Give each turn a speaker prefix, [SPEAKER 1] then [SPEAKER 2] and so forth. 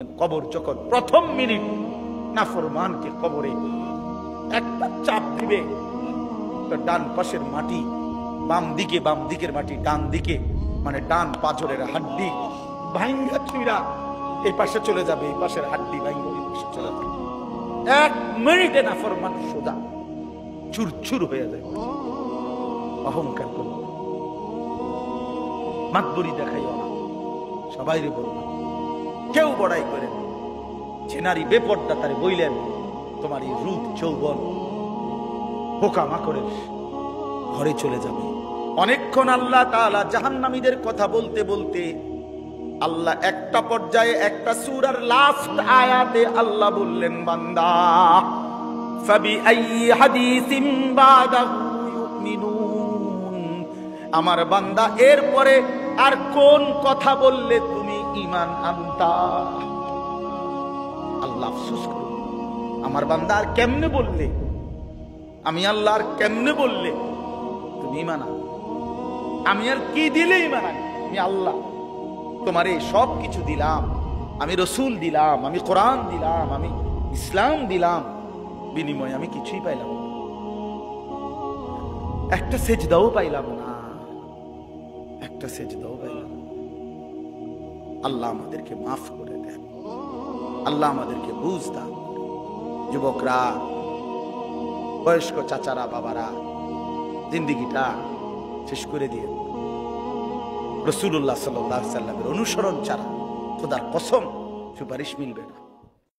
[SPEAKER 1] কবর যখন প্রথম মিনিট নাফরমানকে কবরে একটা চাপ দিবে, ডান পাশের মাটি বাম দিকের মাটি ডান দিকে, মানে ডান পাঁজরের হাড্ডি ভাঙ্গা চুইরা এই পাশে চলে যাবে, এই পাশের হাড্ডি ভাঙ্গা এই পাশে চলে যাবে। এক মিনিটে নাফরমান সোজা চুরচুর হয়ে যায়। অহংকার করো, মাতবরি দেখাইও না, সবাই রে বলবো, কেউ বড়াই করেন। যে নারী বেপর্দা তারে বইলেন তোমার এই রূপ যৌবন পোকামাকড়ের ঘরে চলে যাবে। অনেকক্ষণ আল্লাহ তাআলা জাহান্নামীদের কথা বলতে বলতে আল্লাহ একটা পর্যায়ে একটা সূরার লাস্ট আয়াতে আল্লাহ বললেন, বান্দা ফাবি আইয়ি হাদিসিন বাদাহু ইউমিনুন, আমার বান্দা এরপরে আর কোন কথা বললে তুমি ঈমান আনতা। আল্লাহ আফসোস করুন, আমার বান্দা আর কেমনে বললে, আমি আল্লাহ আর কেমনে বললে তুমি ঈমান আনো, আমি আর কি দিলে ঈমান আনি? আমি আল্লাহ তোমারে সব কিছু দিলাম, আমি রসুল দিলাম, আমি কোরআন দিলাম, আমি ইসলাম দিলাম, বিনিময়ে আমি কিছুই পাইলাম না, একটা সেজদাও পাইলাম না, একটা সেজদাও পাইলাম। আল্লাহ আমাদেরকে মাফ করে দেন, আল্লাহ আমাদেরকে বুঝ দান। যুবকরা, বয়স্ক চাচারা, বাবারা, জিন্দিগিটা শেষ করে দিয়ে রাসূলুল্লাহ সাল্লাল্লাহু আলাইহি ওয়াসাল্লামের অনুসরণ ছাড়া খোদার কসম সুপারিশ মিলবে না।